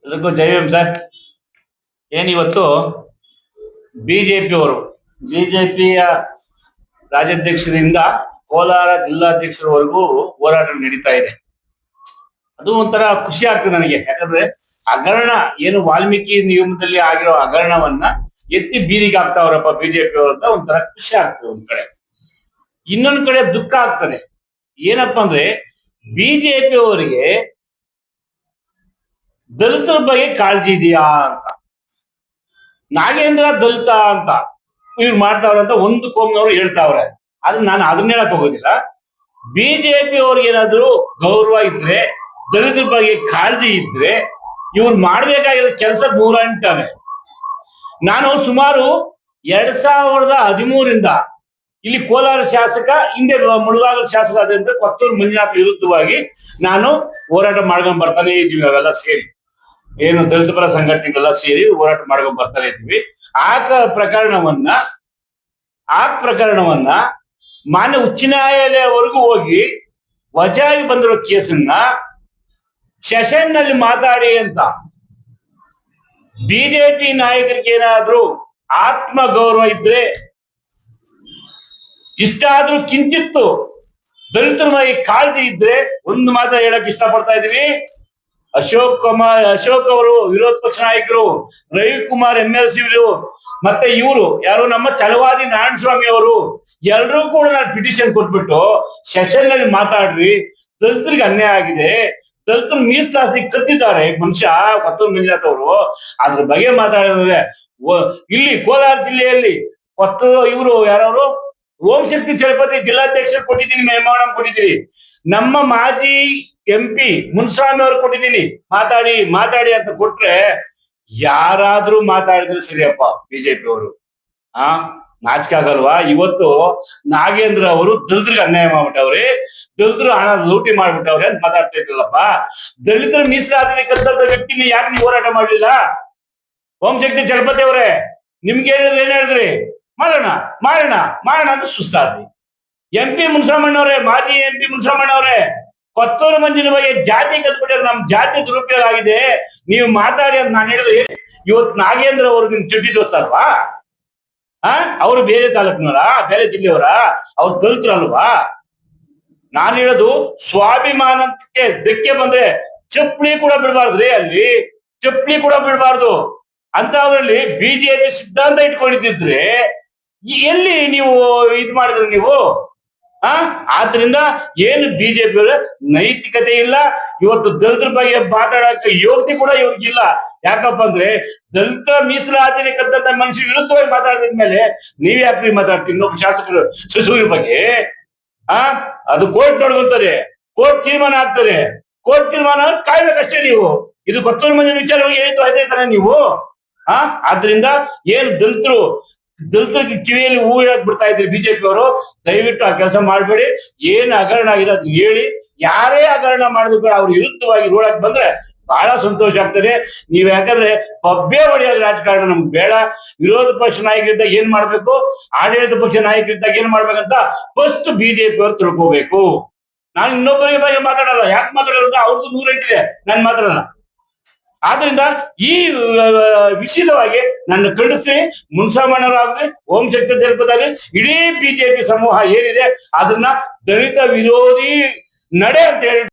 ಎಲ್ಲರಿಗೂ ಜೈ ಭೀಮ್ ಸರ್. ಏನಿವತ್ತು ಬಿಜೆಪಿ ಅವರು ಬಿಜೆಪಿಯ ರಾಜ್ಯಾಧ್ಯಕ್ಷರಿಂದ ಕೋಲಾರ ಜಿಲ್ಲಾಧ್ಯಕ್ಷರವರೆಗೂ ಹೋರಾಟ ನಡೀತಾ ಇದೆ. ಅದು ಒಂಥರ ಖುಷಿ ಆಗ್ತದೆ ನನಗೆ. ಯಾಕಂದ್ರೆ ಹಗರಣ ಏನು ವಾಲ್ಮೀಕಿ ನಿಯಮದಲ್ಲಿ ಆಗಿರೋ ಹಗರಣವನ್ನ ಎತ್ತಿ ಬೀದಿಗೆ ಹಾಕ್ತಾವ್ರಪ್ಪ ಬಿಜೆಪಿ ಅವರಂತ ಒಂಥರ ಖುಷಿ ಆಗ್ತದೆ ಒಂದ್ ಕಡೆ. ಇನ್ನೊಂದ್ ಕಡೆ ದುಃಖ ಆಗ್ತದೆ. ಏನಪ್ಪಾ ಅಂದ್ರೆ ಬಿಜೆಪಿ ಅವರಿಗೆ ದಲಿತರ ಬಗ್ಗೆ ಕಾಳಜಿ ಇದೆಯಾ ಅಂತ. ನಾಗೇಂದ್ರ ದಲಿತ ಅಂತ ಇವ್ರು ಮಾಡ್ತಾವ್ರಂತ ಒಂದು ಕೋಮ್ನವ್ರು ಹೇಳ್ತಾವ್ರೆ. ಆದ್ರೆ ನಾನು ಅದನ್ನ ಹೇಳಕ್ ಹೋಗೋದಿಲ್ಲ. ಬಿಜೆಪಿ ಅವ್ರಿಗೆ ಏನಾದ್ರು ಗೌರವ ಇದ್ರೆ, ದಲಿತರ ಬಗ್ಗೆ ಕಾಳಜಿ ಇದ್ರೆ ಇವ್ರು ಮಾಡ್ಬೇಕಾಗಿರೋ ಕೆಲಸ 108. ನಾನು ಸುಮಾರು 2013ರಿಂದ ಇಲ್ಲಿ ಕೋಲಾರ ಶಾಸಕ, ಹಿಂದೆ ಮುಳುಬಾಗಿಲು ಶಾಸಕ ಆದಂತ ಕೊತ್ತೂರು ಮಂಜುನಾಥ್ ವಿರುದ್ಧವಾಗಿ ನಾನು ಹೋರಾಟ ಮಾಡ್ಕೊಂಡ್ ಬರ್ತಾನೆ ಇದ್ದೀವಿ. ಅವೆಲ್ಲ ಸೇರಿ ಏನು ದಲಿತ ಪರ ಸಂಘಟನೆಗಳೆಲ್ಲ ಸೇರಿ ಹೋರಾಟ ಮಾಡ್ಕೊಂಡ್ ಬರ್ತಾನೆ ಇದ್ವಿ. ಆ ಪ್ರಕರಣವನ್ನ ಮಾನ್ಯ ಉಚ್ಚ ನ್ಯಾಯಾಲಯವರೆಗೂ ಹೋಗಿ ವಜಾಗಿ ಬಂದಿರೋ ಕೇಸನ್ನ ಸೆಷನ್ ನಲ್ಲಿ ಮಾತಾಡಿ ಅಂತ ಬಿಜೆಪಿ ನಾಯಕರಿಗೆ ಏನಾದ್ರೂ ಆತ್ಮ ಗೌರವ ಇದ್ರೆ, ಇಷ್ಟಾದ್ರೂ ಕಿಂಚಿತ್ತು ದಲಿತರ ಬಗ್ಗೆ ಕಾಳಜಿ ಇದ್ರೆ ಒಂದು ಮಾತ್ರ ಹೇಳಕ್ ಇಷ್ಟಪಡ್ತಾ ಇದೀನಿ. ಅಶೋಕ್ ಅವರು ವಿರೋಧ ಪಕ್ಷ ನಾಯಕರು, ರವಿಕುಮಾರ್ MLC ಮತ್ತೆ ಇವರು ಯಾರು ನಮ್ಮ ಛಲವಾದಿ ನಾರಾಯಣಸ್ವಾಮಿ ಅವರು ಎಲ್ರೂ ಕೂಡ ನಾನು ಪಿಟಿಷನ್ ಕೊಟ್ಬಿಟ್ಟು ಸೆಷನ್ ನಲ್ಲಿ ಮಾತಾಡ್ರಿ, ದಲಿತರಿಗೆ ಅನ್ಯಾಯ ಆಗಿದೆ, ದಲಿತರು ಮೀಸಲಾತಿ ಕಟ್ಟಿದ್ದಾರೆ ಮನುಷ್ಯ ಕೊತ್ತೂರು ಮಂಜುನಾಥ್ ಅವರು, ಅದ್ರ ಬಗ್ಗೆ ಮಾತಾಡಿದ್ರೆ ಇಲ್ಲಿ ಕೋಲಾರ ಜಿಲ್ಲೆಯಲ್ಲಿ ಇವರು ಯಾರವರು ಓಂ ಶಕ್ತಿ ಚಲಪತಿ ಜಿಲ್ಲಾಧ್ಯಕ್ಷರು ಕೊಟ್ಟಿದ್ದೀನಿ, ಮೆಮೊರಾಂಡಂ ಕೊಟ್ಟಿದ್ದೀನಿ. ನಮ್ಮ ಮಾಜಿ MP ಮುನ್ಸ್ವಾಮಿ ಅವರು ಕೊಟ್ಟಿದ್ದೀನಿ, ಮಾತಾಡಿ ಅಂತ ಕೊಟ್ರೆ ಯಾರಾದ್ರೂ ಮಾತಾಡಿದ್ರೆ ಸರಿಯಪ್ಪ. ಬಿಜೆಪಿ ಅವರು ನಾಚಿಕೆ ಆಗಲ್ವಾ? ಇವತ್ತು ನಾಗೇಂದ್ರ ಅವರು ದಲಿತರಿಗೆ ಅನ್ಯಾಯ ಮಾಡ್ಬಿಟ್ಟವ್ರಿ, ದಲಿತರು ಹಣ ಲೂಟಿ ಮಾಡ್ಬಿಟ್ಟವ್ರೆ ಅಂತ ಮಾತಾಡ್ತಾ ಇದ್ರಲ್ಲಪ್ಪ. ದಲಿತರ ಮೀಸಲಾತಿ ಕದ್ದಂತ ವ್ಯಕ್ತಿನ ಯಾಕೆ ನೀವು ಹೋರಾಟ ಮಾಡ್ಲಿಲ್ಲ? ಓಂ ಶಕ್ತಿ ಚಲಪತಿ ಅವರೇ, ನಿಮ್ಗೆ ಏನ್ ಹೇಳಿದ್ರಿ? ಮಾಡೋಣ ಅಂತ ಸುಸ್ತಾದ್ರಿ. MP ಮುನ್ಸಾಮಣ್ಣವ್ರೆ, ಮಾಜಿ MP ಮುನ್ಸಾಮಣ್ಣವ್ರೆ, ಕೊತ್ತೂರು ಮಂಜಿನ ಬಗ್ಗೆ ಜಾತಿ ಕದ್ಬಿಟ್ಟಾರೆ, ನಮ್ ಜಾತಿ ದುರುಪಯೋಗ ಆಗಿದೆ, ನೀವು ಮಾತಾಡಿ ಅಂತ ನಾನು ಹೇಳಿದ್ರೆ ಇವತ್ತು ನಾಗೇಂದ್ರ ಅವರು ನಿಮ್ ಚಡ್ಡಿ ದೋಸ್ತ ಅಲ್ವಾ? ಅವ್ರು ಬೇರೆ ತಾಲೂಕಿನವರ, ಬೇರೆ ಜಿಲ್ಲೆಯವರ, ಅವ್ರು ದಲಿತರಲ್ವಾ? ನಾನು ಹೇಳೋದು ಸ್ವಾಭಿಮಾನಕ್ಕೆ ಧಕ್ಕೆ ಬಂದ್ರೆ ಚಪ್ಪಲಿ ಕೂಡ ಬಿಡಬಾರ್ದ್ರಿ. ಅಲ್ಲಿ ಚಪ್ಪಲಿ ಕೂಡ ಬಿಡಬಾರ್ದು ಅಂತದ್ರಲ್ಲಿ ಬಿಜೆಪಿ ಸಿದ್ಧಾಂತ ಇಟ್ಕೊಂಡಿದ್ರೆ ಎಲ್ಲಿ ನೀವು ಇದು ಮಾಡಿದ್ರಿ ನೀವು? ಆದ್ರಿಂದ ಏನು ಬಿಜೆಪಿ ಅವರ ನೈತಿಕತೆ ಇಲ್ಲ. ಇವತ್ತು ದಲಿತರ ಬಗ್ಗೆ ಮಾತಾಡಕ್ಕೆ ಯೋಗ್ಯತೆ ಕೂಡ ಇವ್ರಿಗಿಲ್ಲ. ಯಾಕಪ್ಪ ಅಂದ್ರೆ ದಲಿತ ಮೀಸಲಾತಿನ ಕದ್ದಂತ ಮನುಷ್ಯ ವಿರುದ್ಧವಾಗಿ ಮಾತಾಡಿದ್ಮೇಲೆ ನೀವ್ ಯಾಕ್ರಿ ಮಾತಾಡ್ತೀರಿ? ಇನ್ನೊಬ್ಬ ಶಾಸಕರು ಸಚಿವರ ಬಗ್ಗೆ ಅದು ಕೋರ್ಟ್ ನೋಡ್ಕೊಂತಾರೆ, ಕೋರ್ಟ್ ತೀರ್ಮಾನ ಆಗ್ತದೆ. ಕೋರ್ಟ್ ತೀರ್ಮಾನ ಕಾಯ್ಬೇಕಷ್ಟೇ ನೀವು. ಇದು ಕೊತ್ತೂರು ಮಂಜುನ ವಿಚಾರವಾಗಿ ಹೇಳಿದ್ದು ಆಯ್ತಾನೆ ನೀವು. ಆದ್ರಿಂದ ಏನು ದಲಿತರಿಗೆ ಕಿವಿಯಲ್ಲಿ ಹೂ ಹೇಳಕ್ ಬಿಡ್ತಾ ಇದ್ರಿ ಬಿಜೆಪಿ ಅವರು. ದಯವಿಟ್ಟು ಆ ಕೆಲಸ ಮಾಡ್ಬೇಡಿ. ಏನ್ ಹಗರಣ ಆಗಿದೆ ಅದು ಹೇಳಿ. ಯಾರೇ ಹಗರಣ ಮಾಡಿದ್ರು ಕೂಡ ಅವ್ರ ವಿರುದ್ಧವಾಗಿ ರೋಡಕ್ ಬಂದ್ರೆ ಬಹಳ ಸಂತೋಷ ಆಗ್ತದೆ. ನೀವ್ ಯಾಕಂದ್ರೆ ಪಬ್ಬೆ ಹೊಡೆಯೋದು ರಾಜಕಾರಣ ನಮ್ಗೆ ಬೇಡ. ವಿರೋಧ ಪಕ್ಷ ನಾಯಕರಿದ್ದಾಗ ಏನ್ ಮಾಡ್ಬೇಕು, ಆಡಳಿತ ಪಕ್ಷ ನಾಯಕರಿದ್ದಾಗ ಏನ್ ಮಾಡ್ಬೇಕಂತ ಫಸ್ಟ್ ಬಿಜೆಪಿ ಅವರು ತಿಳ್ಕೋಬೇಕು. ನಾನು ಇನ್ನೊಬ್ಬರಿಗೆ ಬಗ್ಗೆ ಮಾತಾಡಲ್ಲ. ಯಾಕೆ ಮಾತಾಡೋದು? ಅವ್ರದ್ದು 108 ನಾನು ಮಾತಾಡಲ್ಲ. ಆದ್ರಿಂದ ಈ ವಿಷಯವಾಗಿ ನನ್ನ ಖಂಡಿಸ್ತೀನಿ. ಮುನ್ಸಾಮಣ್ಣವರಾಗ್ಲಿ, ಓಂ ಶಕ್ತಿ ಚಲಪತಿ, ಇಡೀ ಬಿಜೆಪಿ ಸಮೂಹ ಏನಿದೆ ಅದನ್ನ ದಲಿತ ವಿರೋಧಿ ನಡೆ ಅಂತ ಹೇಳಿ